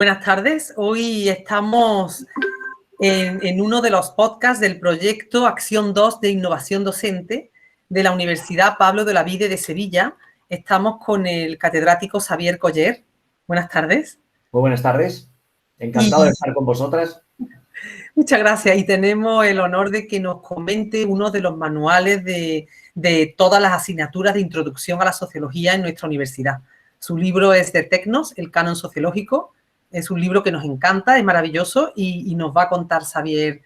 Buenas tardes. Hoy estamos en uno de los podcasts del proyecto Acción 2 de Innovación Docente de la Universidad Pablo de Olavide de Sevilla. Estamos con el catedrático Xavier Coller. Buenas tardes. Muy buenas tardes. Encantado de estar con vosotras. Muchas gracias. Y tenemos el honor de que nos comente uno de los manuales de todas las asignaturas de introducción a la sociología en nuestra universidad. Su libro es de Tecnos, el canon sociológico. Es un libro que nos encanta, es maravilloso y nos va a contar Xavier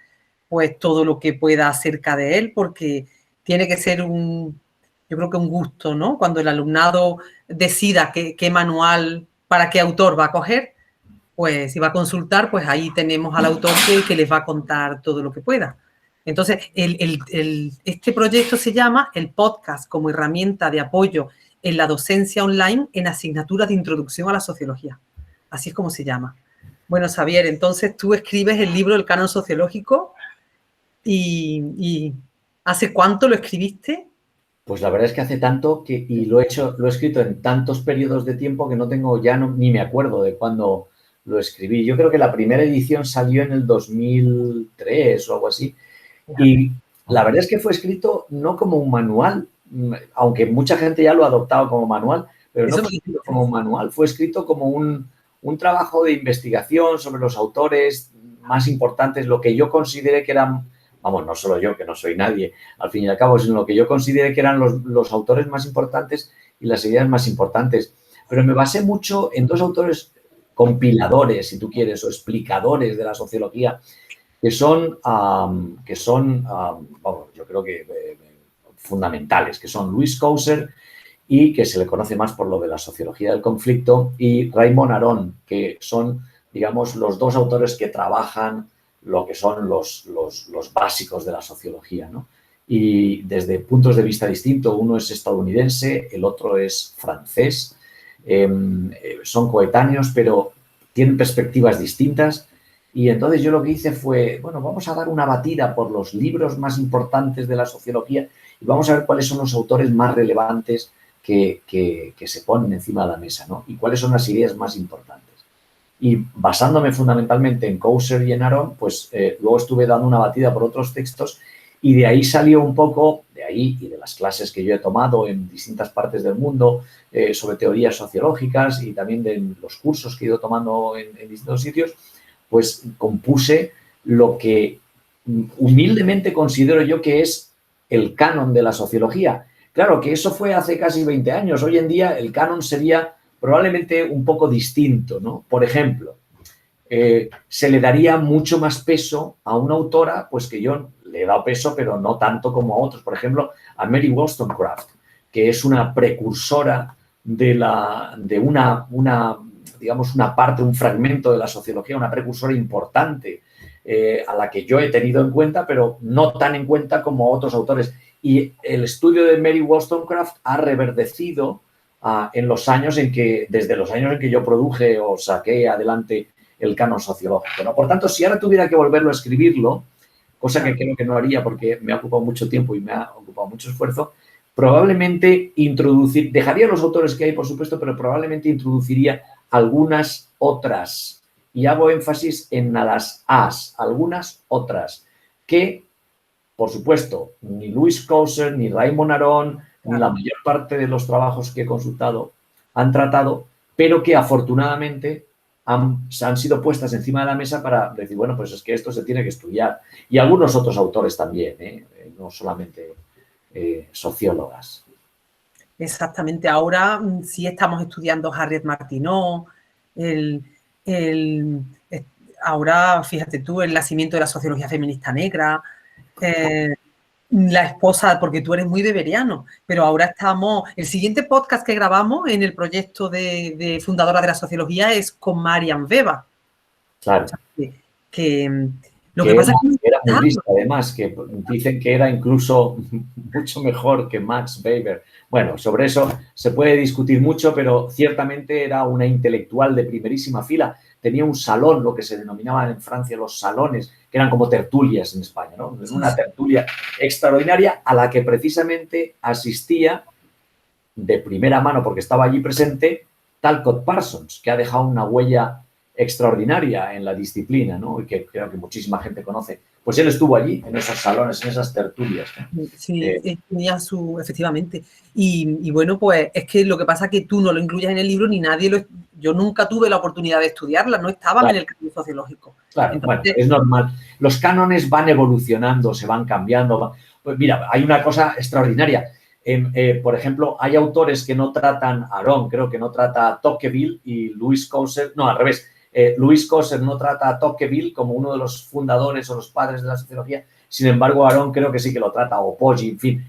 pues todo lo que pueda acerca de él, porque tiene que ser yo creo que un gusto, ¿no? Cuando el alumnado decida qué manual, para qué autor va a coger, pues si va a consultar, pues ahí tenemos al autor que les va a contar todo lo que pueda. Entonces, este proyecto se llama el podcast como herramienta de apoyo en la docencia online en asignaturas de introducción a la sociología. Así es como se llama. Bueno, Xavier, entonces tú escribes el libro El canon sociológico y ¿hace cuánto lo escribiste? Pues la verdad es que hace tanto y lo he escrito en tantos periodos de tiempo que ni me acuerdo de cuándo lo escribí. Yo creo que la primera edición salió en el 2003 o algo así. Y la verdad es que fue escrito no como un manual, aunque mucha gente ya lo ha adoptado como manual, pero no fue escrito como un manual, fue escrito como un trabajo de investigación sobre los autores más importantes, lo que yo consideré que eran, vamos, no solo yo, que no soy nadie, al fin y al cabo, sino lo que yo consideré que eran los autores más importantes y las ideas más importantes. Pero me basé mucho en dos autores compiladores, si tú quieres, o explicadores de la sociología, que son vamos, yo creo que fundamentales, que son Louis Coser, y que se le conoce más por lo de la sociología del conflicto, y Raymond Aron, que son, digamos, los dos autores que trabajan lo que son los básicos de la sociología, ¿no? Y desde puntos de vista distintos, uno es estadounidense, el otro es francés, son coetáneos, pero tienen perspectivas distintas. Y entonces yo lo que hice fue, bueno, vamos a dar una batida por los libros más importantes de la sociología y vamos a ver cuáles son los autores más relevantes que se ponen encima de la mesa, ¿no? Y cuáles son las ideas más importantes. Y basándome fundamentalmente en Coser y en Aron, pues luego estuve dando una batida por otros textos y de ahí salió un poco, de ahí y de las clases que yo he tomado en distintas partes del mundo sobre teorías sociológicas y también de los cursos que he ido tomando en distintos sitios, pues compuse lo que humildemente considero yo que es el canon de la sociología. Claro que eso fue hace casi 20 años. Hoy en día el canon sería probablemente un poco distinto, ¿no? Por ejemplo, se le daría mucho más peso a una autora, pues que yo le he dado peso, pero no tanto como a otros. Por ejemplo, a Mary Wollstonecraft, que es una precursora de una parte, un fragmento de la sociología, una precursora importante a la que yo he tenido en cuenta, pero no tan en cuenta como otros autores. Y el estudio de Mary Wollstonecraft ha reverdecido desde los años en que yo produje o saqué adelante el canon sociológico, ¿no? Por tanto, si ahora tuviera que volverlo a escribirlo, cosa que creo que no haría porque me ha ocupado mucho tiempo y me ha ocupado mucho esfuerzo, probablemente dejaría los autores que hay, por supuesto, pero probablemente introduciría algunas otras, y hago énfasis en las As, algunas otras, que, por supuesto, ni Louis Coser, ni Raymond Aron, ni la mayor parte de los trabajos que he consultado han tratado, pero que afortunadamente han sido puestas encima de la mesa para decir, bueno, pues es que esto se tiene que estudiar. Y algunos otros autores también, no solamente sociólogas. Exactamente. Ahora sí estamos estudiando Harriet Martineau, ahora, fíjate tú, el nacimiento de la sociología feminista negra, la esposa, porque tú eres muy weberiano, pero ahora el siguiente podcast que grabamos en el proyecto de fundadora de la sociología es con Marian Weber. Claro. O sea, lo que pasa es que era muy lista, además, que dicen que era incluso mucho mejor que Max Weber. Bueno, sobre eso se puede discutir mucho, pero ciertamente era una intelectual de primerísima fila. Tenía un salón, lo que se denominaban en Francia los salones, que eran como tertulias en España, ¿no? Una tertulia extraordinaria a la que precisamente asistía de primera mano, porque estaba allí presente, Talcott Parsons, que ha dejado una huella extraordinaria en la disciplina, ¿no? Y que creo que muchísima gente conoce. Pues él estuvo allí, en esos salones, en esas tertulias, ¿no? Sí, tenía efectivamente. Y bueno, pues es que lo que pasa es que tú no lo incluyes en el libro ni nadie yo nunca tuve la oportunidad de estudiarla, no estaban en el camino sociológico. Claro, Entonces, bueno, es normal. Los cánones van evolucionando, se van cambiando. Pues mira, hay una cosa extraordinaria. Por ejemplo, hay autores que no tratan, Aron creo que no trata a Tocqueville y Louis Coser, no, al revés. Louis Coser no trata a Tocqueville como uno de los fundadores o los padres de la sociología. Sin embargo, Aron creo que sí que lo trata, o Poggi, en fin.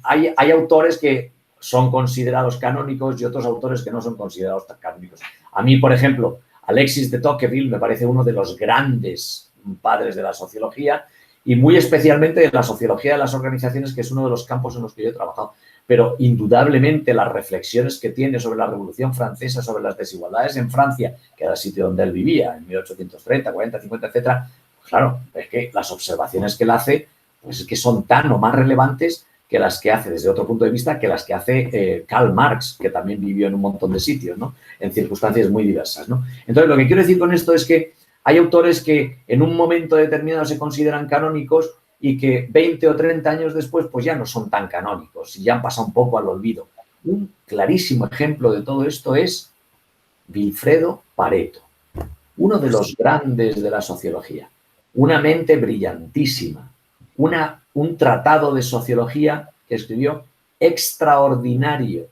Hay autores que son considerados canónicos y otros autores que no son considerados tan canónicos. A mí, por ejemplo, Alexis de Tocqueville me parece uno de los grandes padres de la sociología y muy especialmente de la sociología de las organizaciones, que es uno de los campos en los que yo he trabajado. Pero indudablemente las reflexiones que tiene sobre la Revolución Francesa, sobre las desigualdades en Francia, que era el sitio donde él vivía, en 1830, 40, 50, etcétera, pues claro, es que las observaciones que él hace, pues es que son tan o más relevantes que las que hace desde otro punto de vista que las que hace Karl Marx, que también vivió en un montón de sitios, ¿no? En circunstancias muy diversas, ¿no? Entonces, lo que quiero decir con esto es que hay autores que en un momento determinado se consideran canónicos y que 20 o 30 años después pues ya no son tan canónicos y ya han pasado un poco al olvido. Un clarísimo ejemplo de todo esto es Vilfredo Pareto, uno de los grandes de la sociología, una mente brillantísima, un tratado de sociología que escribió extraordinario,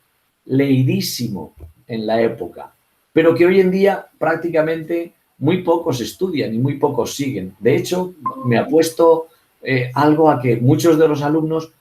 leidísimo en la época, pero que hoy en día prácticamente muy pocos estudian y muy pocos siguen. De hecho, me apuesto algo a que muchos de los alumnos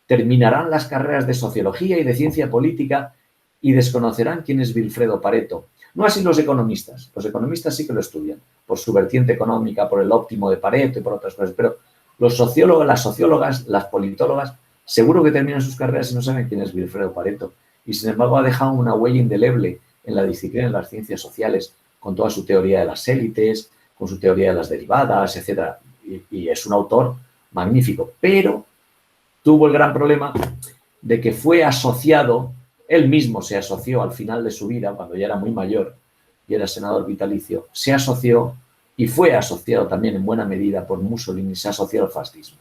terminarán las carreras de sociología y de ciencia política y desconocerán quién es Vilfredo Pareto. No así los economistas. Los economistas sí que lo estudian por su vertiente económica, por el óptimo de Pareto y por otras cosas, pero los sociólogos, las sociólogas, las politólogas, seguro que terminan sus carreras y no saben quién es Vilfredo Pareto. Y sin embargo ha dejado una huella indeleble en la disciplina de las ciencias sociales, con toda su teoría de las élites, con su teoría de las derivadas, etc. Y es un autor magnífico, pero tuvo el gran problema de que fue asociado, él mismo se asoció al final de su vida, cuando ya era muy mayor y era senador vitalicio, se asoció y fue asociado también en buena medida por Mussolini, se asoció al fascismo.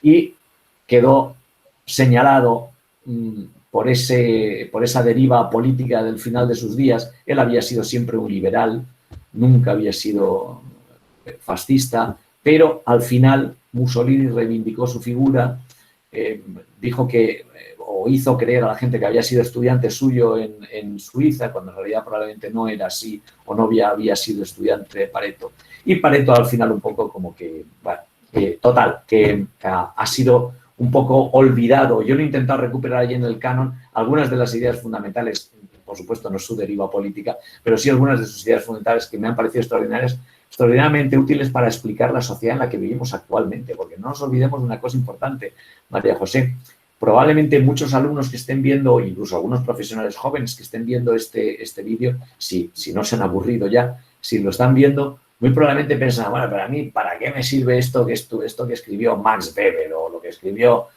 Y quedó señalado por esa deriva política del final de sus días. Él había sido siempre un liberal, nunca había sido fascista, pero al final Mussolini reivindicó su figura, dijo que, o hizo creer a la gente que había sido estudiante suyo en Suiza, cuando en realidad probablemente no era así, o no había sido estudiante de Pareto. Y Pareto al final un poco como que, bueno, total, que ha sido un poco olvidado. Yo lo he intentado recuperar allí en el canon algunas de las ideas fundamentales, por supuesto no su deriva política, pero sí algunas de sus ideas fundamentales que me han parecido extraordinariamente útiles para explicar la sociedad en la que vivimos actualmente, porque no nos olvidemos de una cosa importante, María José. Probablemente muchos alumnos que estén viendo, incluso algunos profesionales jóvenes que estén viendo este vídeo, si no se han aburrido ya, si lo están viendo, muy probablemente piensan, bueno, pero a mí, ¿para qué me sirve esto que escribió Max Weber o lo que escribió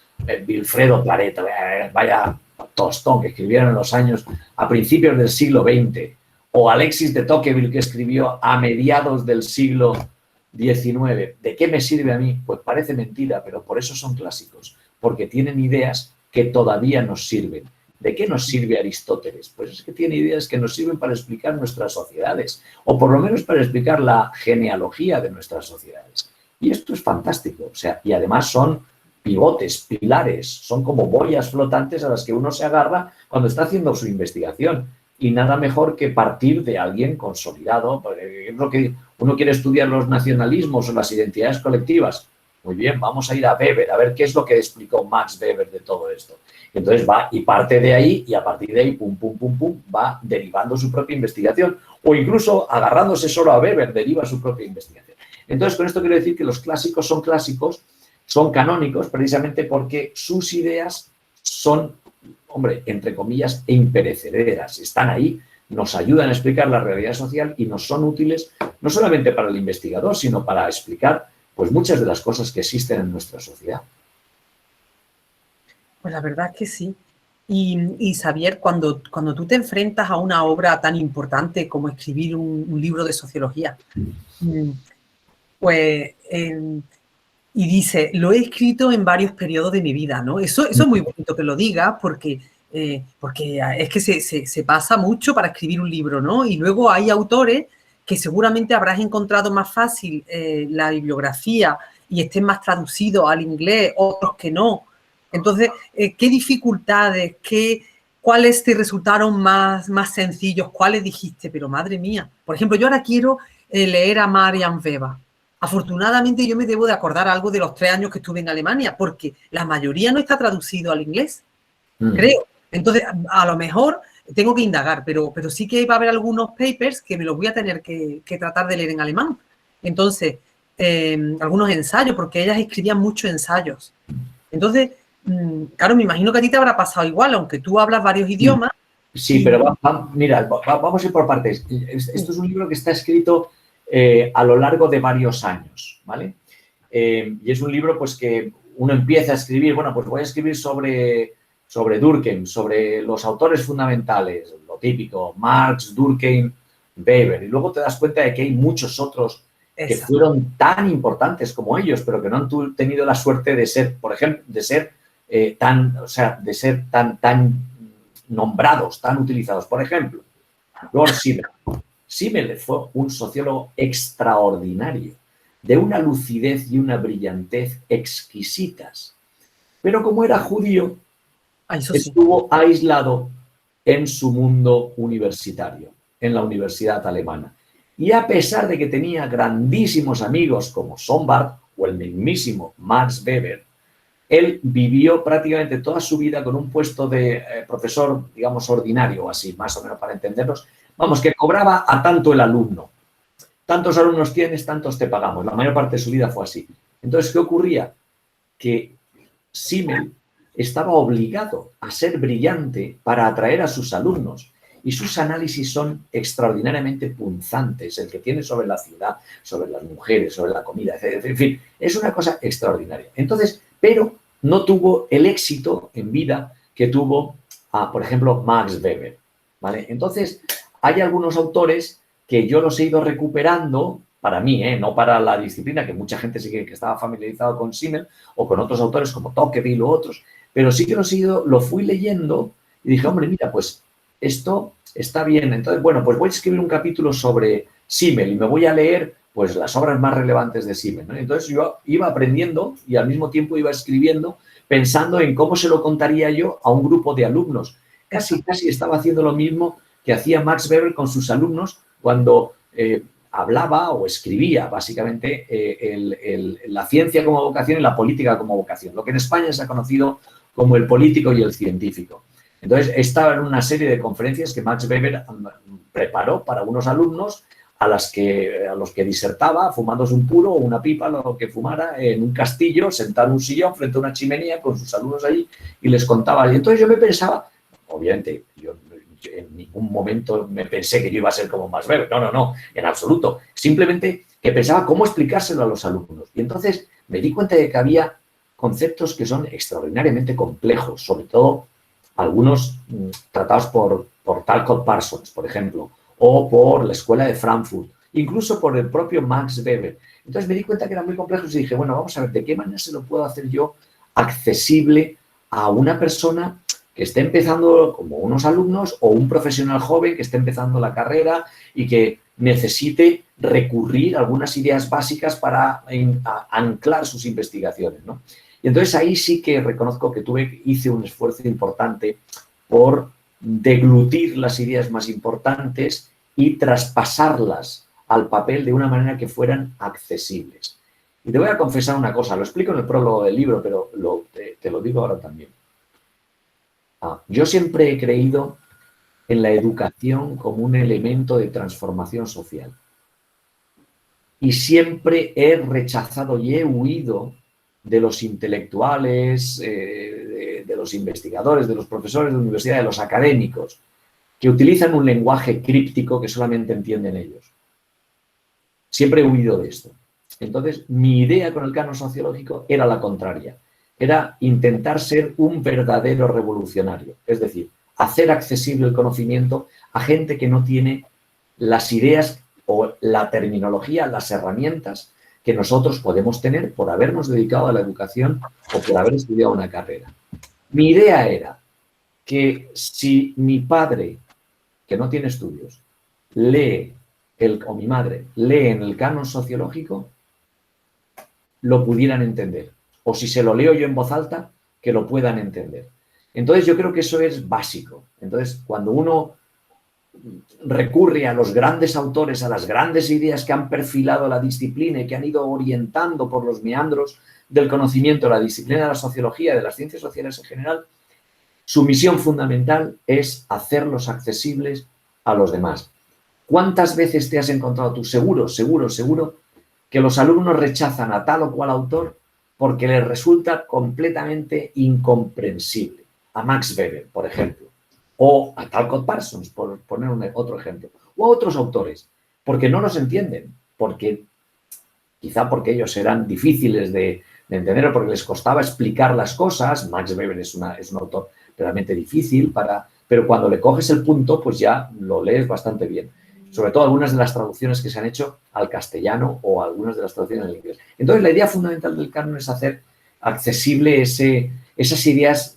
Vilfredo Pareto? Vaya tostón que escribieron en los años, a principios del siglo XX, o Alexis de Tocqueville que escribió a mediados del siglo XIX. ¿De qué me sirve a mí? Pues parece mentira, pero por eso son clásicos, porque tienen ideas que todavía nos sirven. ¿De qué nos sirve Aristóteles? Pues es que tiene ideas que nos sirven para explicar nuestras sociedades, o por lo menos para explicar la genealogía de nuestras sociedades. Y esto es fantástico. O sea, y además son pivotes, pilares, son como boyas flotantes a las que uno se agarra cuando está haciendo su investigación. Y nada mejor que partir de alguien consolidado. Porque es lo que uno quiere estudiar los nacionalismos o las identidades colectivas. Muy bien, vamos a ir a Weber, a ver qué es lo que explicó Max Weber de todo esto. Entonces va y parte de ahí y a partir de ahí, pum, pum, pum, pum, va derivando su propia investigación. O incluso agarrándose solo a Weber, deriva su propia investigación. Entonces, con esto quiero decir que los clásicos, son canónicos, precisamente porque sus ideas son, hombre, entre comillas, imperecederas. Están ahí, nos ayudan a explicar la realidad social y nos son útiles no solamente para el investigador, sino para explicar pues muchas de las cosas que existen en nuestra sociedad. Pues la verdad es que sí. Y Xavier, cuando tú te enfrentas a una obra tan importante como escribir un libro de sociología, pues, y dice, lo he escrito en varios periodos de mi vida, ¿no? Eso es muy bonito que lo digas porque es que se pasa mucho para escribir un libro, ¿no? Y luego hay autores que seguramente habrás encontrado más fácil la bibliografía y estén más traducidos al inglés, otros que no. Entonces, ¿qué dificultades, cuáles te resultaron más sencillos? ¿Cuáles dijiste? Pero madre mía. Por ejemplo, yo ahora quiero leer a Marian Weber. Afortunadamente yo me debo de acordar algo de los 3 años que estuve en Alemania, porque la mayoría no está traducido al inglés, creo. Entonces, a lo mejor tengo que indagar, pero sí que va a haber algunos papers que me los voy a tener que tratar de leer en alemán. Entonces, algunos ensayos, porque ellas escribían muchos ensayos. Entonces, claro, me imagino que a ti te habrá pasado igual, aunque tú hablas varios idiomas. Sí, pero mira, vamos a ir por partes. Esto es un libro que está escrito a lo largo de varios años, ¿vale? Y es un libro, pues, que uno empieza a escribir, bueno, pues voy a escribir sobre Durkheim, sobre los autores fundamentales, lo típico, Marx, Durkheim, Weber. Y luego te das cuenta de que hay muchos otros que fueron tan importantes como ellos, pero que no han tenido la suerte de ser, por ejemplo, de ser tan nombrados, tan utilizados. Por ejemplo, George Simmel. Simmel fue un sociólogo extraordinario, de una lucidez y una brillantez exquisitas. Pero como era judío, estuvo aislado en su mundo universitario, en la universidad alemana. Y a pesar de que tenía grandísimos amigos como Sombart o el mismísimo Max Weber, él vivió prácticamente toda su vida con un puesto de profesor, digamos, ordinario o así, más o menos para entendernos. Vamos, que cobraba a tanto el alumno. Tantos alumnos tienes, tantos te pagamos. La mayor parte de su vida fue así. Entonces, ¿qué ocurría? Que Simmel estaba obligado a ser brillante para atraer a sus alumnos. Y sus análisis son extraordinariamente punzantes, el que tiene sobre la ciudad, sobre las mujeres, sobre la comida, etc. En fin, es una cosa extraordinaria. Entonces, pero no tuvo el éxito en vida que tuvo, por ejemplo, Max Weber, ¿vale? Entonces, hay algunos autores que yo los he ido recuperando, para mí, no para la disciplina, que mucha gente sí que estaba familiarizado con Simmel o con otros autores como Tocqueville u otros, pero sí que lo fui leyendo y dije, hombre, mira, pues esto está bien. Entonces, bueno, pues voy a escribir un capítulo sobre Simmel y me voy a leer pues las obras más relevantes de Simmel, ¿no? Entonces yo iba aprendiendo y al mismo tiempo iba escribiendo pensando en cómo se lo contaría yo a un grupo de alumnos. Casi estaba haciendo lo mismo que hacía Max Weber con sus alumnos cuando hablaba o escribía básicamente la ciencia como vocación y la política como vocación, lo que en España se ha conocido como el político y el científico. Entonces, estaba en una serie de conferencias que Max Weber preparó para unos alumnos a los que disertaba fumándose un puro o una pipa, lo que fumara, en un castillo, sentado en un sillón frente a una chimenea con sus alumnos allí y les contaba. Y entonces yo me pensaba, obviamente, yo en ningún momento me pensé que yo iba a ser como Max Weber, no, en absoluto. Simplemente que pensaba cómo explicárselo a los alumnos. Y entonces me di cuenta de que había conceptos que son extraordinariamente complejos, sobre todo algunos tratados por Talcott Parsons, por ejemplo, o por la Escuela de Frankfurt, incluso por el propio Max Weber. Entonces me di cuenta que eran muy complejos y dije, bueno, vamos a ver de qué manera se lo puedo hacer yo accesible a una persona que esté empezando como unos alumnos o un profesional joven que esté empezando la carrera y que necesite recurrir a algunas ideas básicas para anclar sus investigaciones, ¿no? Y entonces ahí sí que reconozco que hice un esfuerzo importante por deglutir las ideas más importantes y traspasarlas al papel de una manera que fueran accesibles. Y te voy a confesar una cosa, lo explico en el prólogo del libro, pero te lo digo ahora también. Yo siempre he creído en la educación como un elemento de transformación social. Y siempre he rechazado y he huido de los intelectuales, de los investigadores, de los profesores de universidad, de los académicos, que utilizan un lenguaje críptico que solamente entienden ellos. Siempre he huido de esto. Entonces, mi idea con el canon sociológico era la contraria. era intentar ser un verdadero revolucionario, es decir, hacer accesible el conocimiento a gente que no tiene las ideas o la terminología, las herramientas que nosotros podemos tener por habernos dedicado a la educación o por haber estudiado una carrera. Mi idea era que si mi padre, que no tiene estudios, o mi madre, lee en el canon sociológico, lo pudieran entender. O si se lo leo yo en voz alta, que lo puedan entender. Entonces yo creo que eso es básico. Entonces cuando uno recurre a los grandes autores, a las grandes ideas que han perfilado la disciplina y que han ido orientando por los meandros del conocimiento la disciplina de la sociología, de las ciencias sociales en general, su misión fundamental es hacerlos accesibles a los demás. ¿Cuántas veces te has encontrado tú? Seguro que los alumnos rechazan a tal o cual autor porque les resulta completamente incomprensible. A Max Weber, por ejemplo, o a Talcott Parsons, por poner otro ejemplo, o a otros autores, porque no los entienden, quizá porque ellos eran difíciles de entender o porque les costaba explicar las cosas. Max Weber es un autor realmente difícil, pero cuando le coges el punto, pues ya lo lees bastante bien. Sobre todo algunas de las traducciones que se han hecho al castellano o algunas de las traducciones al inglés. Entonces, la idea fundamental del canon es hacer accesible esas ideas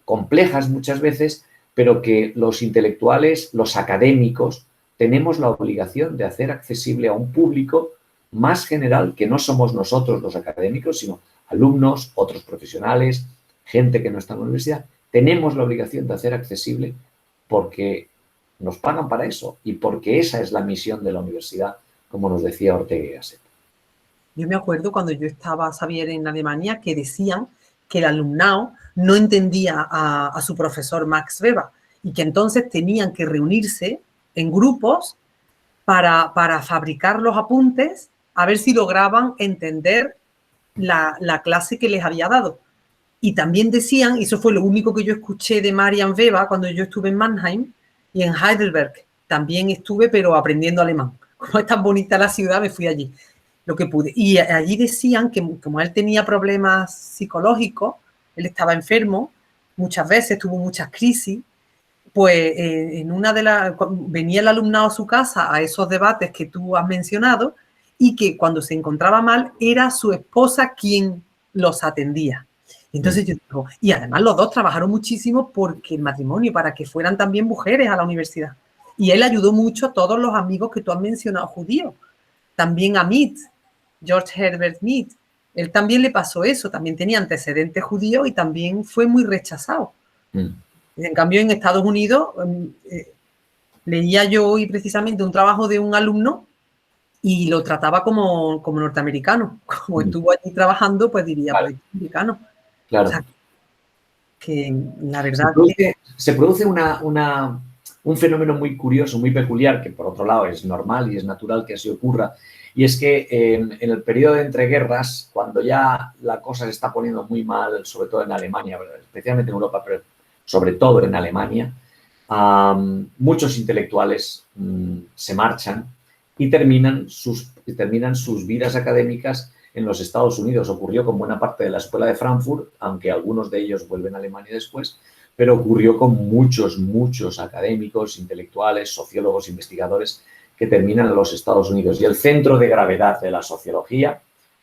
complejas muchas veces, pero que los intelectuales, los académicos, tenemos la obligación de hacer accesible a un público más general, que no somos nosotros los académicos, sino alumnos, otros profesionales, gente que no está en la universidad. Tenemos la obligación de hacer accesible porque nos pagan para eso y porque esa es la misión de la universidad, como nos decía Ortega y Gasset. Yo me acuerdo cuando yo estaba, Xavier, en Alemania, que decían que el alumnado no entendía a su profesor Max Weber y que entonces tenían que reunirse en grupos para fabricar los apuntes a ver si lograban entender la clase que les había dado. Y también decían, y eso fue lo único que yo escuché de Marian Weber cuando yo estuve en Mannheim y en Heidelberg, también estuve, pero aprendiendo alemán. Como es tan bonita la ciudad, me fui allí, lo que pude. Y allí decían que como él tenía problemas psicológicos, él estaba enfermo, muchas veces tuvo muchas crisis, pues en una de las, venía el alumnado a su casa a esos debates que tú has mencionado y que cuando se encontraba mal era su esposa quien los atendía. Entonces yo digo, y además los dos trabajaron muchísimo porque el matrimonio, para que fueran también mujeres a la universidad. Y él ayudó mucho a todos los amigos que tú has mencionado judíos. También a Mead, George Herbert Mead. Él también le pasó eso, también tenía antecedentes judíos y también fue muy rechazado. En cambio, en Estados Unidos, leía yo hoy precisamente un trabajo de un alumno y lo trataba como norteamericano. Como estuvo allí trabajando, pues diría, pues americano. Claro. O sea, que la verdad se produce un fenómeno muy curioso, muy peculiar, que por otro lado es normal y es natural que así ocurra, y es que en el periodo de entreguerras, cuando ya la cosa se está poniendo muy mal, sobre todo en Alemania, especialmente en Europa, pero sobre todo en Alemania, muchos intelectuales se marchan y terminan sus vidas académicas en los Estados Unidos. Ocurrió con buena parte de la Escuela de Frankfurt, aunque algunos de ellos vuelven a Alemania después, pero ocurrió con muchos académicos, intelectuales, sociólogos, investigadores que terminan en los Estados Unidos. Y el centro de gravedad de la sociología,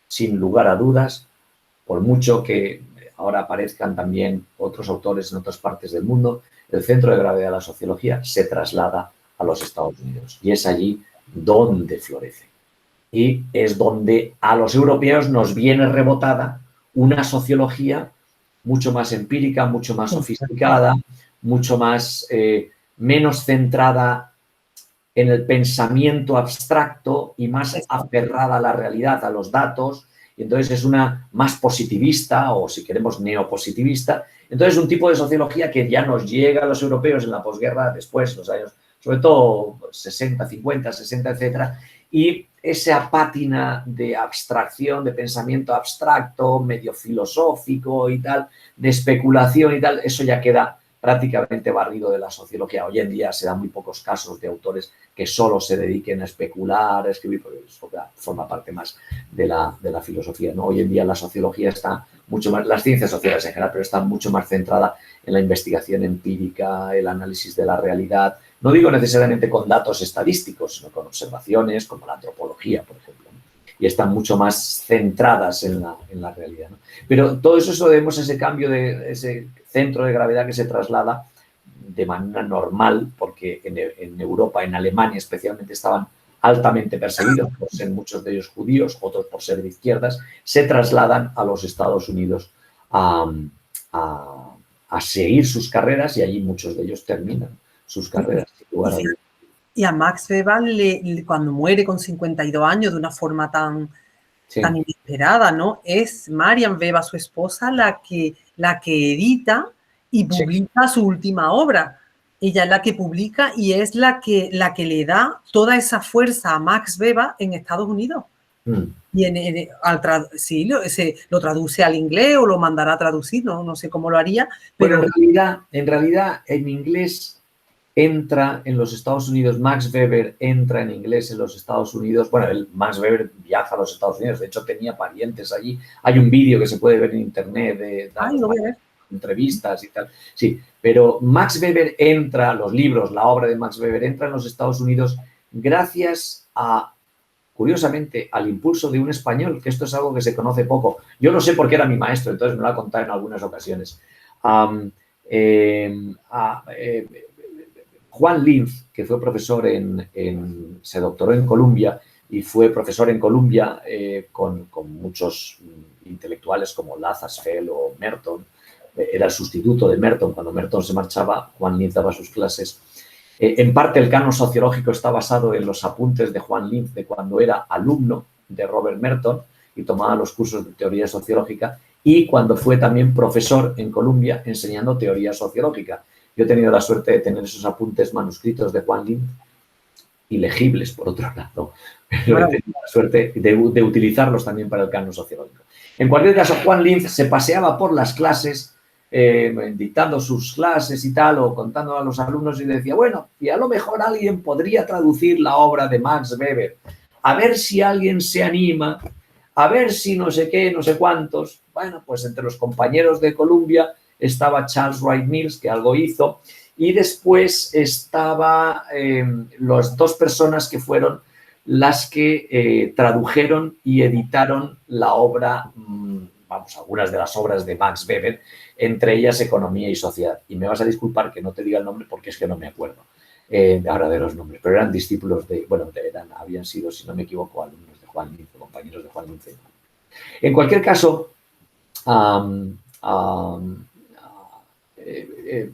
sin lugar a dudas, por mucho que ahora aparezcan también otros autores en otras partes del mundo, el centro de gravedad de la sociología se traslada a los Estados Unidos y es allí donde florece. Y es donde a los europeos nos viene rebotada una sociología mucho más empírica, mucho más sofisticada, mucho más menos centrada en el pensamiento abstracto y más aferrada a la realidad, a los datos. Y entonces es una más positivista o, si queremos, neopositivista. Entonces un tipo de sociología que ya nos llega a los europeos en la posguerra, después, los años, sobre todo 60, 50, 60, etcétera, y esa pátina de abstracción, de pensamiento abstracto, medio filosófico y tal, de especulación y tal, eso ya queda prácticamente barrido de la sociología. Hoy en día se dan muy pocos casos de autores que solo se dediquen a especular, a escribir, porque eso forma parte más de la filosofía, ¿no? Hoy en día la sociología está mucho más, las ciencias sociales en general, pero está mucho más centrada en la investigación empírica, el análisis de la realidad. No digo necesariamente con datos estadísticos, sino con observaciones, como la antropología, por ejemplo, ¿no? Y están mucho más centradas en la realidad, ¿no? Pero todo eso se lo debemos a ese cambio de ese centro de gravedad que se traslada de manera normal, porque en Europa, en Alemania especialmente, estaban altamente perseguidos por ser muchos de ellos judíos, otros por ser de izquierdas, se trasladan a los Estados Unidos a seguir sus carreras y allí muchos de ellos terminan sus carreras. Y a Max Weber, cuando muere con 52 años de una forma tan inesperada, ¿no? Es Marian Weber, su esposa, la que edita y publica su última obra. Ella es la que publica y es la que le da toda esa fuerza a Max Weber en Estados Unidos. Y lo traduce al inglés o lo mandará a traducir, no sé cómo lo haría. Pero bueno, en realidad en inglés entra en los Estados Unidos, Max Weber entra en inglés en los Estados Unidos. Bueno, Max Weber viaja a los Estados Unidos, de hecho tenía parientes allí. Hay un vídeo que se puede ver en internet de entrevistas y tal. Sí, pero Max Weber entra, los libros, la obra de Max Weber entra en los Estados Unidos gracias curiosamente, al impulso de un español, que esto es algo que se conoce poco. Yo lo sé porque era mi maestro, entonces me lo ha contado en algunas ocasiones. Juan Linz, que fue profesor se doctoró en Columbia y fue profesor en Columbia con muchos intelectuales como Lazarsfeld o Merton. Era el sustituto de Merton. Cuando Merton se marchaba, Juan Linz daba sus clases. En parte, el canon sociológico está basado en los apuntes de Juan Linz de cuando era alumno de Robert Merton y tomaba los cursos de teoría sociológica, y cuando fue también profesor en Columbia enseñando teoría sociológica. Yo he tenido la suerte de tener esos apuntes manuscritos de Juan Linz, ilegibles por otro lado, pero he tenido la suerte de utilizarlos también para el canon sociológico. En cualquier caso, Juan Linz se paseaba por las clases dictando sus clases y tal, o contando a los alumnos, y decía, bueno, y a lo mejor alguien podría traducir la obra de Max Weber, a ver si alguien se anima, a ver si no sé qué, no sé cuántos. Bueno, pues entre los compañeros de Columbia estaba Charles Wright Mills, que algo hizo, y después estaba las dos personas que fueron las que tradujeron y editaron la obra, algunas de las obras de Max Weber, entre ellas Economía y Sociedad. Y me vas a disculpar que no te diga el nombre porque es que no me acuerdo ahora de los nombres, pero eran discípulos habían sido, si no me equivoco, alumnos de Juan Linz, compañeros de Juan Linz. En cualquier caso,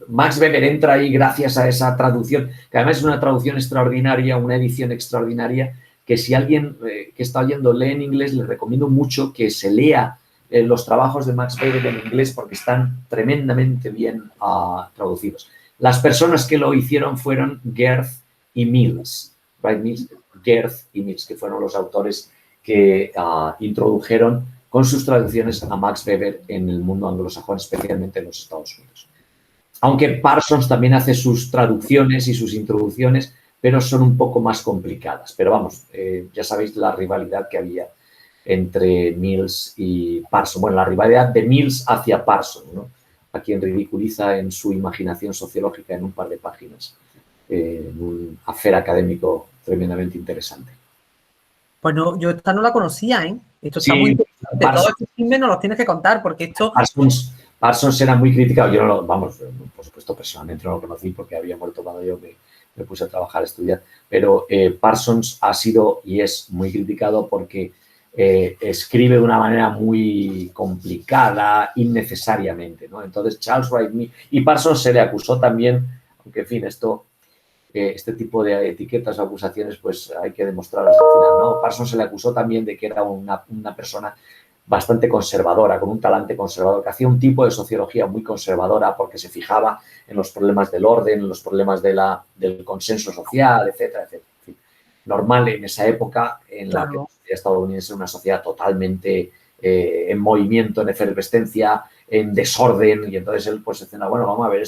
Max Weber entra ahí gracias a esa traducción, que además es una traducción extraordinaria, una edición extraordinaria, que si alguien que está oyendo lee en inglés, les recomiendo mucho que se lea los trabajos de Max Weber en inglés porque están tremendamente bien traducidos. Las personas que lo hicieron fueron Gerth y Mills, Gerth y Mills, que fueron los autores que introdujeron con sus traducciones a Max Weber en el mundo anglosajón, especialmente en los Estados Unidos. Aunque Parsons también hace sus traducciones y sus introducciones, pero son un poco más complicadas. Pero vamos, ya sabéis la rivalidad que había entre Mills y Parsons. Bueno, la rivalidad de Mills hacia Parsons, ¿no? A quien ridiculiza en su imaginación sociológica en un par de páginas. Un affair académico tremendamente interesante. Pues no, yo esta no la conocía, ¿eh? Esto está muy interesante. Todos estos chismes nos los tienes que contar porque esto... Parsons era muy criticado. Yo no lo, por supuesto, personalmente no lo conocí porque había muerto cuando yo me puse a trabajar, a estudiar. Pero Parsons ha sido y es muy criticado porque escribe de una manera muy complicada, innecesariamente, ¿no? Entonces, Charles Wright Mills y Parsons se le acusó también, aunque en fin, este tipo de etiquetas o acusaciones, pues hay que demostrarlas al final, ¿no? Parsons se le acusó también de que era una persona bastante conservadora, con un talante conservador, que hacía un tipo de sociología muy conservadora porque se fijaba en los problemas del orden, en los problemas del consenso social, etcétera, etcétera. En fin, normal en esa época en la que la sociedad estadounidense era una sociedad totalmente en movimiento, en efervescencia, en desorden, y entonces él pues decía, bueno, vamos a ver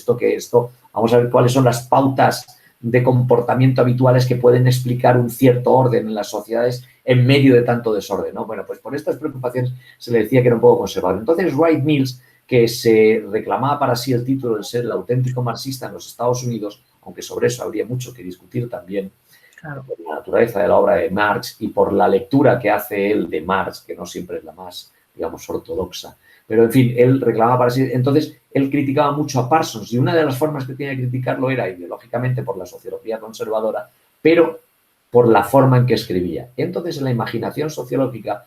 vamos a ver cuáles son las pautas de comportamiento habituales que pueden explicar un cierto orden en las sociedades en medio de tanto desorden, ¿no? Bueno, pues por estas preocupaciones se le decía que era un poco conservador. Entonces, Wright Mills, que se reclamaba para sí el título de ser el auténtico marxista en los Estados Unidos, aunque sobre eso habría mucho que discutir también, claro, por la naturaleza de la obra de Marx y por la lectura que hace él de Marx, que no siempre es la más, digamos, ortodoxa. Pero, en fin, él reclamaba para sí. Entonces, él criticaba mucho a Parsons y una de las formas que tenía de criticarlo era ideológicamente por la sociología conservadora, pero por la forma en que escribía. Entonces, en la imaginación sociológica,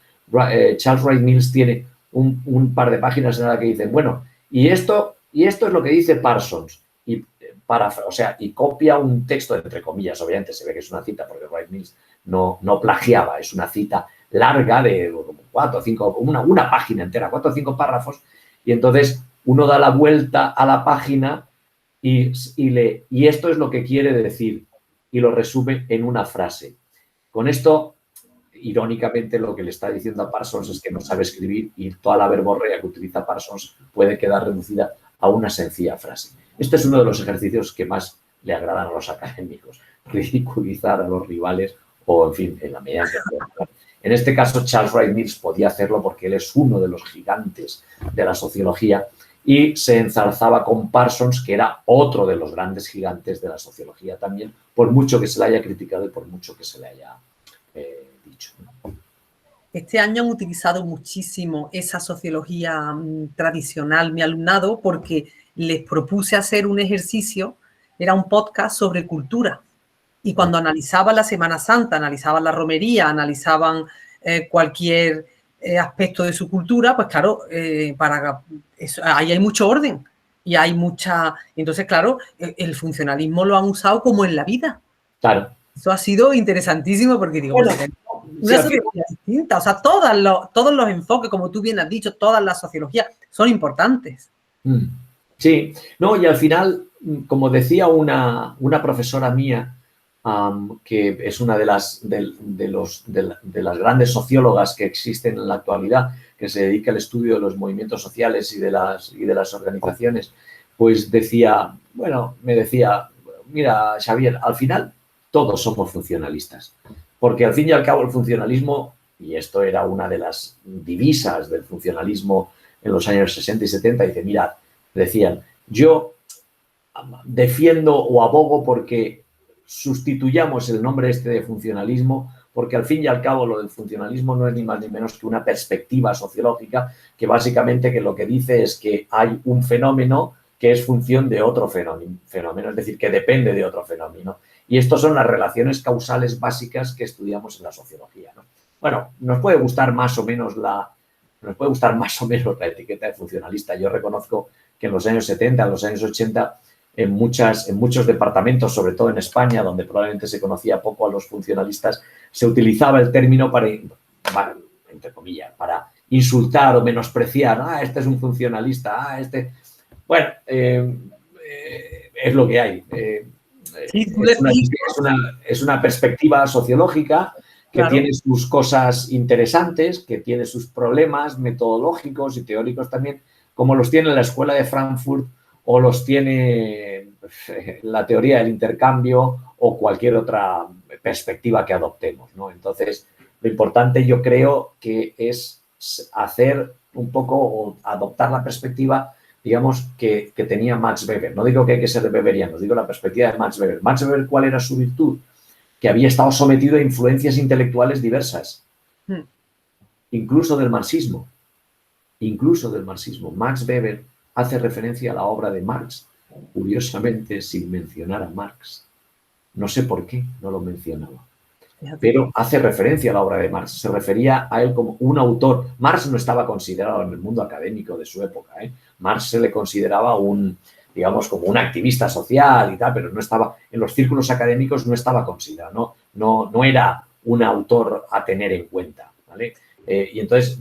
Charles Wright Mills tiene un par de páginas en las que dicen, bueno, y esto es lo que dice Parsons. Y copia un texto, entre comillas, obviamente se ve que es una cita, porque Wright Mills no plagiaba, es una cita larga de 4 o 5, una página entera, 4 o 5 párrafos, y entonces uno da la vuelta a la página y esto es lo que quiere decir, y lo resume en una frase. Con esto, irónicamente, lo que le está diciendo a Parsons es que no sabe escribir y toda la verborrea que utiliza Parsons puede quedar reducida a una sencilla frase. Este es uno de los ejercicios que más le agradan a los académicos, ridiculizar a los rivales o, en fin, en la medida en que pueda. En este caso, Charles Wright Mills podía hacerlo porque él es uno de los gigantes de la sociología y se enzarzaba con Parsons, que era otro de los grandes gigantes de la sociología también, por mucho que se le haya criticado y por mucho que se le haya dicho. Este año han utilizado muchísimo esa sociología tradicional, mi alumnado, porque les propuse hacer un ejercicio, era un podcast sobre cultura. Y cuando analizaban la Semana Santa, analizaban la romería, analizaban cualquier aspecto de su cultura, pues claro, para eso, ahí hay mucho orden y hay mucha... Entonces, claro, el funcionalismo lo han usado como en la vida. Claro. Eso ha sido interesantísimo porque digo, bueno, una sociología distinta, o sea, todos los enfoques, como tú bien has dicho, todas las sociologías son importantes. Sí, no, y al final, como decía una profesora mía, que es una de las grandes sociólogas que existen en la actualidad, que se dedica al estudio de los movimientos sociales y de las organizaciones, pues decía, me decía, mira, Xavier, al final todos somos funcionalistas, porque al fin y al cabo el funcionalismo, y esto era una de las divisas del funcionalismo en los años 60 y 70, dice, mirad, decían, yo defiendo o abogo porque sustituyamos el nombre de funcionalismo, porque al fin y al cabo lo del funcionalismo no es ni más ni menos que una perspectiva sociológica que básicamente que lo que dice es que hay un fenómeno que es función de otro fenómeno, es decir, que depende de otro fenómeno. Y estas son las relaciones causales básicas que estudiamos en la sociología, ¿no? Bueno, nos puede gustar más o menos la etiqueta de funcionalista. Yo reconozco que en los años 70, en los años 80, en muchos departamentos, sobre todo en España, donde probablemente se conocía poco a los funcionalistas, se utilizaba el término entre comillas, para insultar o menospreciar. Este es un funcionalista, Bueno, es lo que hay. Es una perspectiva sociológica que tiene sus cosas interesantes, que tiene sus problemas metodológicos y teóricos también, como los tiene la Escuela de Frankfurt o los tiene la teoría del intercambio o cualquier otra perspectiva que adoptemos, ¿no? Entonces, lo importante yo creo que es hacer un poco o adoptar la perspectiva, digamos, que tenía Max Weber. No digo que hay que ser weberiano, digo la perspectiva de Max Weber. Max Weber, ¿cuál era su virtud? Que había estado sometido a influencias intelectuales diversas, incluso del marxismo. Max Weber hace referencia a la obra de Marx, curiosamente sin mencionar a Marx. No sé por qué no lo mencionaba, pero hace referencia a la obra de Marx. Se refería a él como un autor. Marx no estaba considerado en el mundo académico de su época, Marx se le consideraba digamos, como un activista social y tal, pero no estaba, en los círculos académicos no estaba considerado, no era un autor a tener en cuenta, ¿vale? Y entonces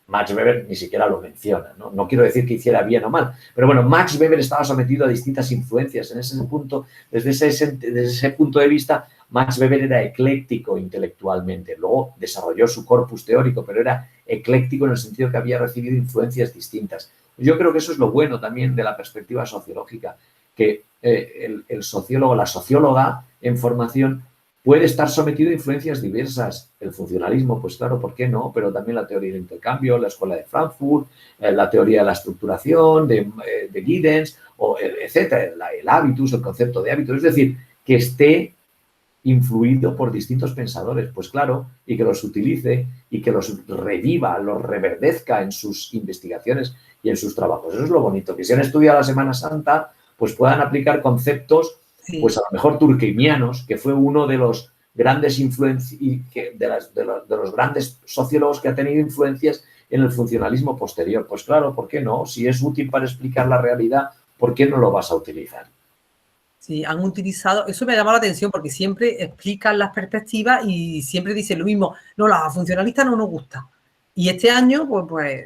Max Weber ni siquiera lo menciona, ¿no? No quiero decir que hiciera bien o mal, pero bueno, Max Weber estaba sometido a distintas influencias. En ese punto, desde ese punto de vista, Max Weber era ecléctico intelectualmente. Luego desarrolló su corpus teórico, pero era ecléctico en el sentido que había recibido influencias distintas. Yo creo que eso es lo bueno también de la perspectiva sociológica, que el sociólogo, la socióloga en formación, puede estar sometido a influencias diversas. El funcionalismo, pues claro, ¿por qué no? Pero también la teoría del intercambio, la escuela de Frankfurt, la teoría de la estructuración, de Giddens, etcétera, el hábitus, el concepto de hábitos. Es decir, que esté influido por distintos pensadores, pues claro, y que los utilice y que los reviva, los reverdezca en sus investigaciones y en sus trabajos. Eso es lo bonito, que si han estudiado la Semana Santa, pues puedan aplicar conceptos, pues a lo mejor turquemianos, que fue uno de los grandes de los grandes sociólogos que ha tenido influencias en el funcionalismo posterior. Pues claro, ¿por qué no? Si es útil para explicar la realidad, ¿por qué no lo vas a utilizar? Sí, han utilizado, eso me ha llamado la atención porque siempre explican las perspectivas y siempre dicen lo mismo, no, las funcionalistas no nos gusta. Y este año, pues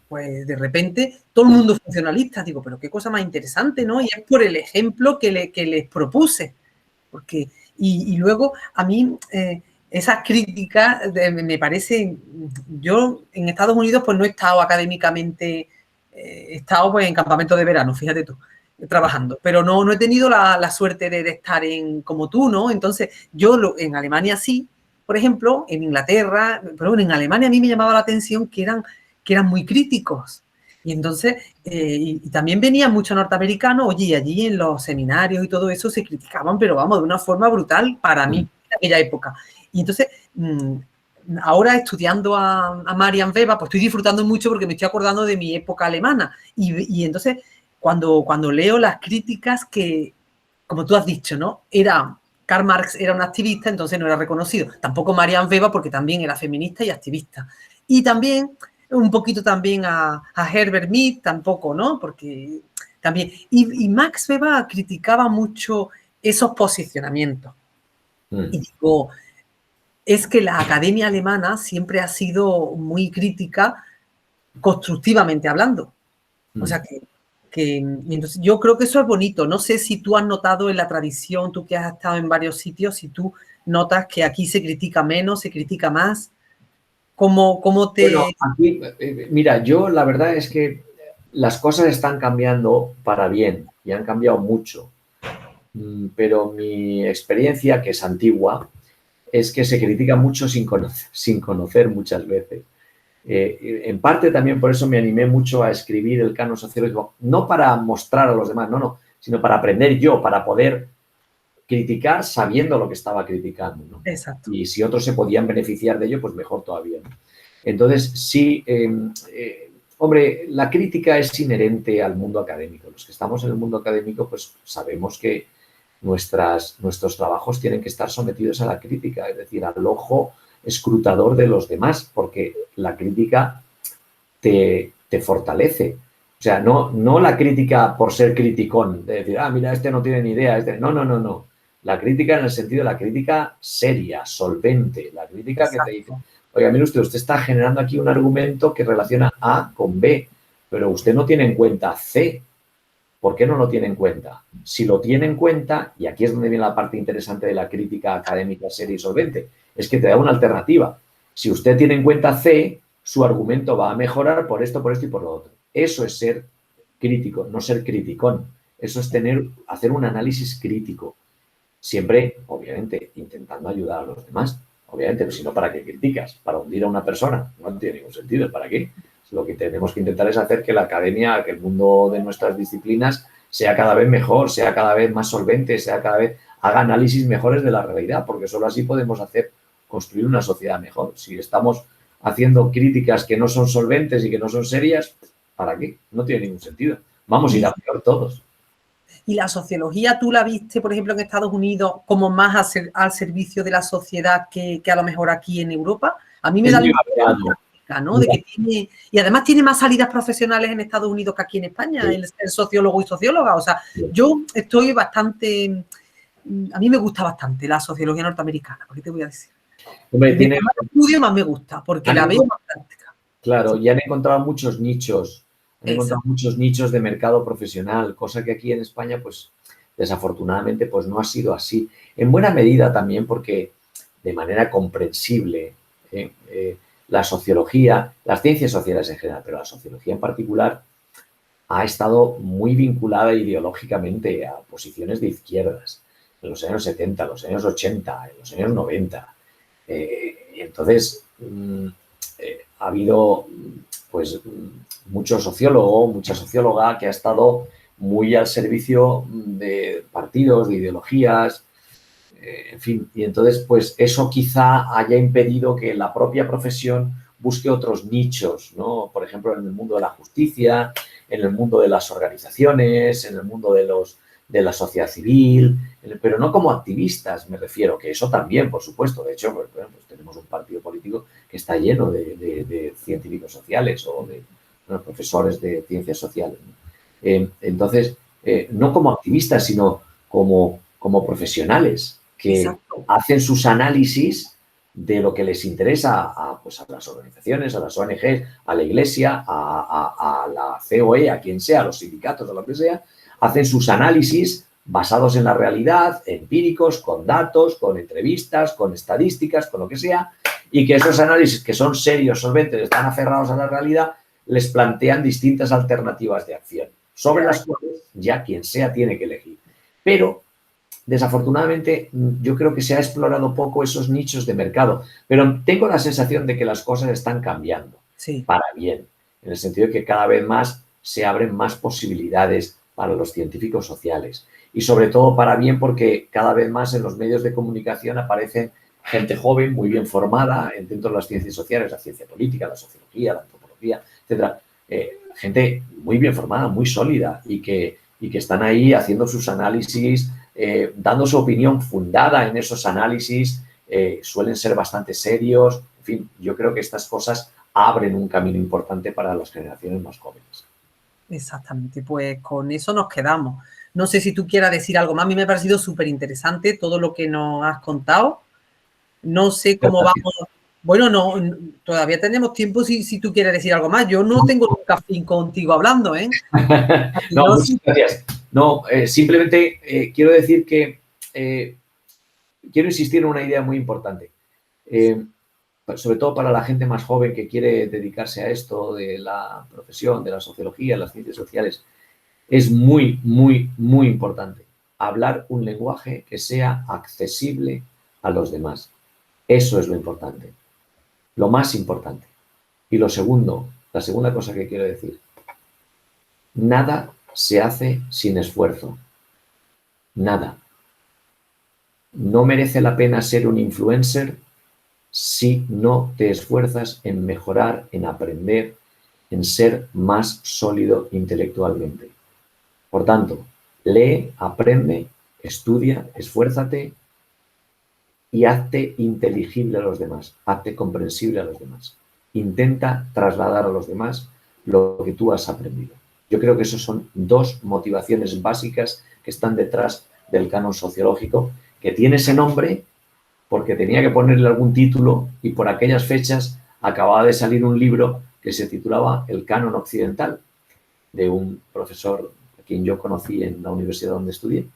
de repente todo el mundo es funcionalista. Digo, pero qué cosa más interesante, ¿no? Y es por el ejemplo que les propuse. Porque, y luego a mí esas críticas me parecen, yo en Estados Unidos pues no he estado académicamente, he estado pues en campamento de verano, fíjate tú, trabajando, pero no he tenido la suerte de estar como tú, ¿no? Entonces yo en Alemania sí, por ejemplo, en Inglaterra, pero bueno, en Alemania a mí me llamaba la atención que eran muy críticos. Y entonces, y también venían muchos norteamericanos, oye, allí en los seminarios y todo eso se criticaban, pero vamos, de una forma brutal para mí en aquella época. Y entonces, ahora estudiando a Marian Weber, pues estoy disfrutando mucho porque me estoy acordando de mi época alemana. Y entonces, cuando leo las críticas que, como tú has dicho, ¿no? Karl Marx era un activista, entonces no era reconocido. Tampoco Marian Weber porque también era feminista y activista. Y también un poquito también a Herbert Mead, tampoco, ¿no? Porque también. Y Max Weber criticaba mucho esos posicionamientos. Y digo, es que la academia alemana siempre ha sido muy crítica, constructivamente hablando. O sea que entonces yo creo que eso es bonito. No sé si tú has notado en la tradición, tú que has estado en varios sitios, si tú notas que aquí se critica menos, se critica más. ¿Cómo te...? Bueno, aquí, mira, yo la verdad es que las cosas están cambiando para bien y han cambiado mucho. Pero mi experiencia, que es antigua, es que se critica mucho sin conocer muchas veces. En parte también por eso me animé mucho a escribir el canon sociológico, no para mostrar a los demás, no, sino para aprender yo, para poder criticar sabiendo lo que estaba criticando, ¿no? Exacto. Y si otros se podían beneficiar de ello, pues mejor todavía, ¿no? Entonces, sí, hombre, la crítica es inherente al mundo académico. Los que estamos en el mundo académico, pues sabemos que nuestros trabajos tienen que estar sometidos a la crítica, es decir, al ojo escrutador de los demás, porque la crítica te fortalece. O sea, no la crítica por ser criticón, de decir, mira, este no tiene ni idea. No. La crítica en el sentido de la crítica seria, solvente, la crítica Exacto. Que te dice, oiga, mire usted está generando aquí un argumento que relaciona A con B, pero usted no tiene en cuenta C. ¿Por qué no lo tiene en cuenta? Si lo tiene en cuenta, y aquí es donde viene la parte interesante de la crítica académica seria y solvente, es que te da una alternativa. Si usted tiene en cuenta C, su argumento va a mejorar por esto y por lo otro. Eso es ser crítico, no ser criticón. Eso es hacer un análisis crítico. Siempre, obviamente, intentando ayudar a los demás. Obviamente, pero si no, ¿para qué criticas? ¿Para hundir a una persona? No tiene ningún sentido. ¿Para qué? Lo que tenemos que intentar es hacer que la academia, que el mundo de nuestras disciplinas sea cada vez mejor, sea cada vez más solvente, haga análisis mejores de la realidad, porque solo así podemos construir una sociedad mejor. Si estamos haciendo críticas que no son solventes y que no son serias, ¿para qué? No tiene ningún sentido. Vamos a ir a peor todos. ¿Y la sociología tú la viste, por ejemplo, en Estados Unidos como más al servicio de la sociedad que a lo mejor aquí en Europa? A mí me da la impresión, ¿no? De que y además tiene más salidas profesionales en Estados Unidos que aquí en España, sí. el sociólogo y socióloga. O sea, sí. Yo estoy bastante... A mí me gusta bastante la sociología norteamericana, ¿por qué te voy a decir? Hombre, más estudio, más me gusta, porque la veo más práctica. Claro, y han encontrado muchos nichos. Han encontrado muchos nichos de mercado profesional, cosa que aquí en España, pues, desafortunadamente, pues no ha sido así. En buena medida también porque, de manera comprensible, la sociología, las ciencias sociales en general, pero la sociología en particular, ha estado muy vinculada ideológicamente a posiciones de izquierdas. en los años 70, en los años 80, en los años 90. Entonces, ha habido pues mucho sociólogo, mucha socióloga que ha estado muy al servicio de partidos, de ideologías, en fin, y entonces pues eso quizá haya impedido que la propia profesión busque otros nichos, ¿no? Por ejemplo, en el mundo de la justicia, en el mundo de las organizaciones, en el mundo de la sociedad civil, pero no como activistas, me refiero, que eso también, por supuesto. De hecho, pues tenemos un partido político que está lleno de científicos sociales o de profesores de ciencias sociales, ¿no? Entonces, no como activistas, sino como profesionales que Exacto. hacen sus análisis de lo que les interesa pues a las organizaciones, a las ONGs, a la Iglesia, a la COE, a quien sea, a los sindicatos, a lo que sea, hacen sus análisis basados en la realidad, empíricos, con datos, con entrevistas, con estadísticas, con lo que sea, y que esos análisis, que son serios, solventes, están aferrados a la realidad, les plantean distintas alternativas de acción, sobre las cuales ya quien sea tiene que elegir. Pero desafortunadamente, yo creo que se ha explorado poco esos nichos de mercado, pero tengo la sensación de que las cosas están cambiando para bien, en el sentido de que cada vez más se abren más posibilidades para los científicos sociales y sobre todo para bien porque cada vez más en los medios de comunicación aparecen gente joven, muy bien formada dentro de las ciencias sociales, la ciencia política, la sociología, la antropología, etcétera. Gente muy bien formada, muy sólida y que están ahí haciendo sus análisis, dando su opinión fundada en esos análisis, suelen ser bastante serios. En fin, yo creo que estas cosas abren un camino importante para las generaciones más jóvenes. Exactamente, pues con eso nos quedamos. No sé si tú quieras decir algo más. A mí me ha parecido súper interesante todo lo que nos has contado. No sé cómo vamos. Bueno, no, todavía tenemos tiempo si tú quieres decir algo más. Yo no tengo nunca fin contigo hablando, ¿eh? No, muchas gracias. No, simplemente quiero decir que quiero insistir en una idea muy importante. Sobre todo para la gente más joven que quiere dedicarse a esto de la profesión, de la sociología, las ciencias sociales, es muy, muy, muy importante hablar un lenguaje que sea accesible a los demás. Eso es lo importante, lo más importante. Y lo segundo, la segunda cosa que quiero decir, nada se hace sin esfuerzo. Nada. No merece la pena ser un influencer si no te esfuerzas en mejorar, en aprender, en ser más sólido intelectualmente. Por tanto, lee, aprende, estudia, esfuérzate y hazte inteligible a los demás, hazte comprensible a los demás. Intenta trasladar a los demás lo que tú has aprendido. Yo creo que esas son dos motivaciones básicas que están detrás del canon sociológico, que tiene ese nombre porque tenía que ponerle algún título y por aquellas fechas acababa de salir un libro que se titulaba El canon occidental, de un profesor a quien yo conocí en la universidad donde estudié.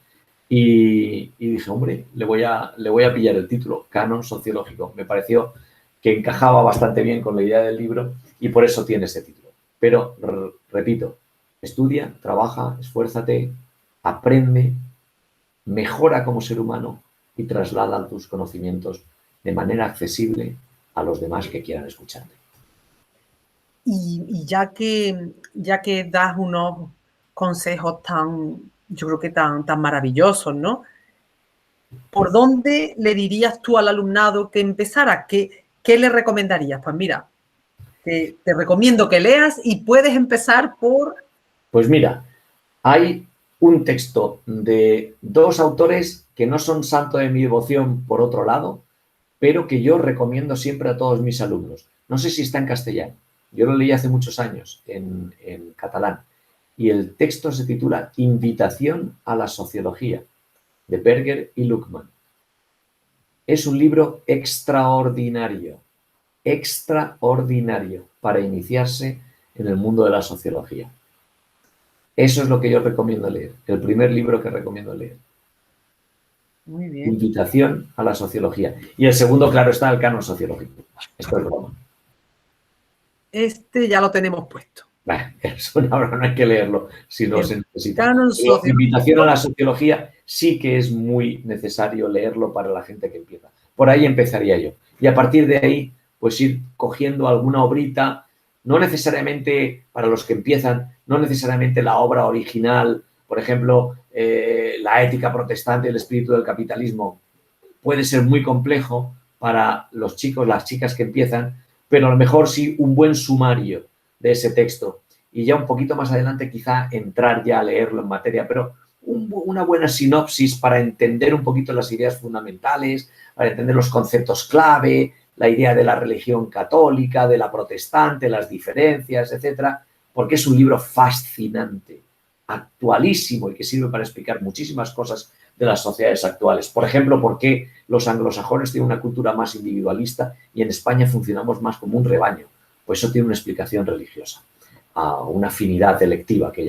Y dije, hombre, le voy a pillar el título, canon sociológico. Me pareció que encajaba bastante bien con la idea del libro y por eso tiene ese título. Pero, repito, estudia, trabaja, esfuérzate, aprende, mejora como ser humano y traslada tus conocimientos de manera accesible a los demás que quieran escucharte. Y ya que das unos consejos yo creo que tan maravillosos, ¿no? ¿Por dónde le dirías tú al alumnado que empezara? ¿Qué le recomendarías? Pues mira, te recomiendo que leas y puedes empezar por... Pues mira, hay un texto de dos autores que no son santo de mi devoción por otro lado, pero que yo recomiendo siempre a todos mis alumnos. No sé si está en castellano. Yo lo leí hace muchos años en catalán. Y el texto se titula Invitación a la sociología, de Berger y Luckmann. Es un libro extraordinario para iniciarse en el mundo de la sociología. Eso es lo que yo recomiendo leer, el primer libro que recomiendo leer. Muy bien. Invitación a la sociología. Y el segundo, claro, está el canon sociológico. Esto es broma. Este ya lo tenemos puesto. Bueno, eso ahora no hay que leerlo si no se necesita. Canon Pero socio. invitación a la sociología sí que es muy necesario leerlo para la gente que empieza. Por ahí empezaría yo. Y a partir de ahí, pues ir cogiendo alguna obrita, no necesariamente para los que empiezan, no necesariamente la obra original, por ejemplo, La ética protestante y el espíritu del capitalismo, puede ser muy complejo para los chicos, las chicas que empiezan, pero a lo mejor sí un buen sumario de ese texto y ya un poquito más adelante quizá entrar ya a leerlo en materia, pero una buena sinopsis para entender un poquito las ideas fundamentales, para entender los conceptos clave, la idea de la religión católica, de la protestante, las diferencias, etcétera, porque es un libro fascinante, actualísimo y que sirve para explicar muchísimas cosas de las sociedades actuales. Por ejemplo, por qué los anglosajones tienen una cultura más individualista y en España funcionamos más como un rebaño. Pues eso tiene una explicación religiosa, una afinidad electiva que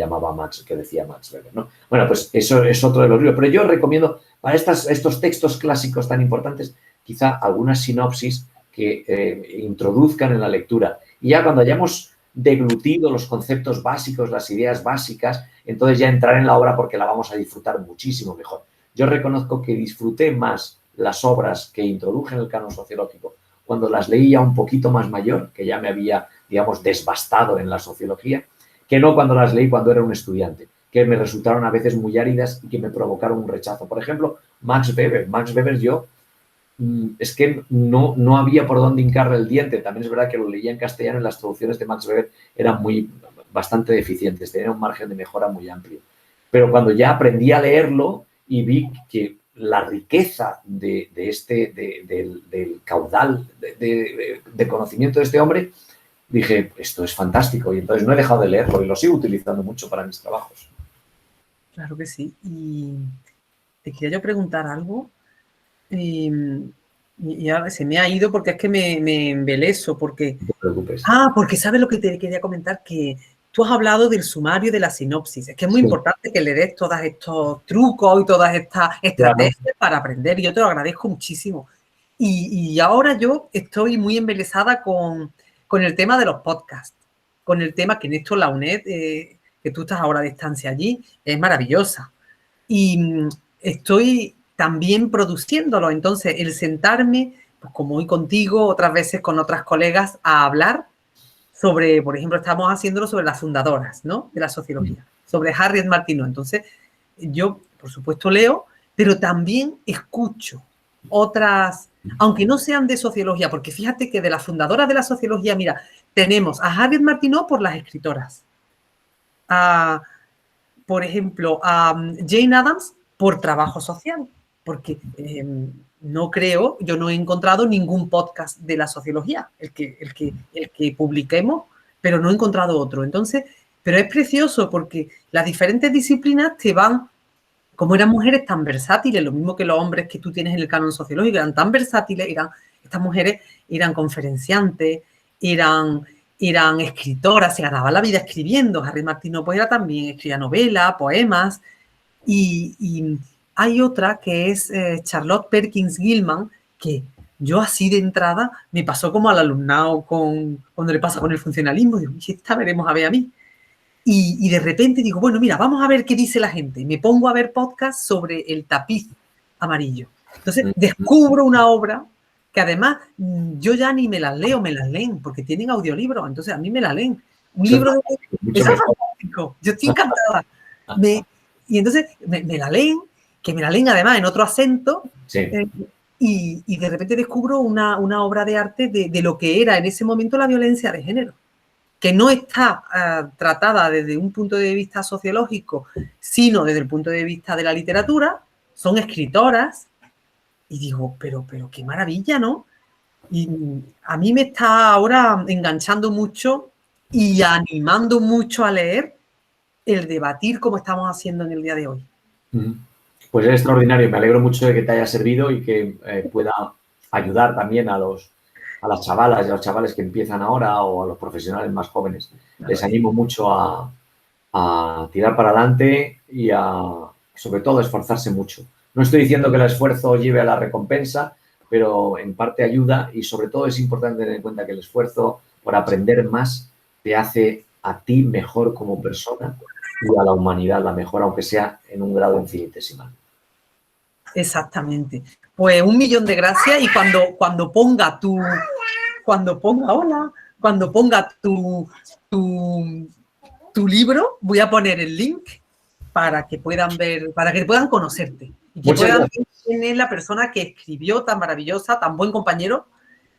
decía Max Weber, ¿no? Bueno, pues eso es otro de los libros. Pero yo recomiendo para estos textos clásicos tan importantes, quizá algunas sinopsis que introduzcan en la lectura. Y ya cuando hayamos deglutido los conceptos básicos, las ideas básicas, entonces ya entrar en la obra porque la vamos a disfrutar muchísimo mejor. Yo reconozco que disfruté más las obras que introduje en el canon sociológico cuando las leía un poquito más mayor, que ya me había, digamos, desbastado en la sociología, que no cuando las leí cuando era un estudiante, que me resultaron a veces muy áridas y que me provocaron un rechazo. Por ejemplo, Max Weber. Max Weber yo es que no había por dónde hincarle el diente. También es verdad que lo leía en castellano y las traducciones de Max Weber eran bastante deficientes, tenían un margen de mejora muy amplio. Pero cuando ya aprendí a leerlo y vi que la riqueza del caudal de conocimiento de este hombre, dije, esto es fantástico. Y entonces no he dejado de leerlo y lo sigo utilizando mucho para mis trabajos. Claro que sí. Y te quería yo preguntar algo. Y ahora se me ha ido porque es que me embeleso. Porque, No te preocupes. porque sabes lo que te quería comentar, que tú has hablado del sumario y de la sinopsis. Es que es muy importante que le des todos estos trucos y todas estas estrategias para aprender. Y yo te lo agradezco muchísimo. Y ahora yo estoy muy embelesada con el tema de los podcasts, con el tema que en esto la UNED, que tú estás ahora a distancia allí, es maravillosa. Y estoy también produciéndolo. Entonces, el sentarme, pues como hoy contigo, otras veces con otras colegas, a hablar sobre, por ejemplo, estamos haciéndolo sobre las fundadoras, ¿no?, de la sociología, sobre Harriet Martineau. Entonces, yo, por supuesto, leo, pero también escucho otras, aunque no sean de sociología, porque fíjate que de las fundadoras de la sociología, mira, tenemos a Harriet Martineau por las escritoras, por ejemplo, a Jane Addams por trabajo social, porque yo no he encontrado ningún podcast de la sociología, el que publiquemos, pero no he encontrado otro. Entonces, pero es precioso porque las diferentes disciplinas te van, como eran mujeres tan versátiles, lo mismo que los hombres que tú tienes en el canon sociológico, eran tan versátiles, estas mujeres eran conferenciantes, eran escritoras, se ganaban la vida escribiendo. Harriet Martineau pues era también, escribía novelas, poemas, y hay otra que es Charlotte Perkins Gilman, que yo así de entrada me pasó como al alumnado cuando le pasa con el funcionalismo, digo, esta veremos a ver a mí. Y de repente digo, bueno, mira, vamos a ver qué dice la gente. Y me pongo a ver podcasts sobre el tapiz amarillo. Entonces descubro una obra que además yo ya ni me las leo, me las leen, porque tienen audiolibros, entonces a mí me la leen. Un libro de... Eso es fantástico, yo estoy encantada. Y entonces me la leen, que me la leen además en otro acento, sí. Y de repente descubro una obra de arte de lo que era en ese momento la violencia de género, que no está tratada desde un punto de vista sociológico, sino desde el punto de vista de la literatura. Son escritoras, y digo, pero qué maravilla, ¿no? Y a mí me está ahora enganchando mucho y animando mucho a leer el debatir como estamos haciendo en el día de hoy. Pues es extraordinario, me alegro mucho de que te haya servido y que pueda ayudar también a las chavalas y a los chavales que empiezan ahora o a los profesionales más jóvenes. Les animo mucho a tirar para adelante y sobre todo, a esforzarse mucho. No estoy diciendo que el esfuerzo lleve a la recompensa, pero en parte ayuda y sobre todo es importante tener en cuenta que el esfuerzo por aprender más te hace a ti mejor como persona y a la humanidad la mejor, aunque sea en un grado infinitesimal. Exactamente. Pues 1.000.000 de gracias y cuando ponga tu libro, voy a poner el link para que puedan ver, para que puedan conocerte y que puedan ver quién es la persona que escribió tan maravillosa, tan buen compañero,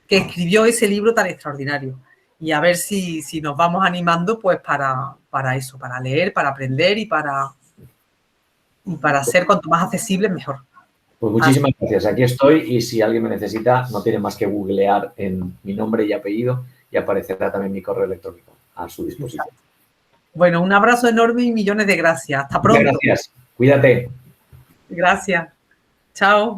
que escribió ese libro tan extraordinario. Y a ver si nos vamos animando pues para eso, para leer, para aprender y para ser cuanto más accesible, mejor. Pues muchísimas gracias. Aquí estoy y si alguien me necesita, no tiene más que googlear en mi nombre y apellido y aparecerá también mi correo electrónico a su disposición. Bueno, un abrazo enorme y millones de gracias. Hasta pronto. Muchas gracias. Cuídate. Gracias. Chao.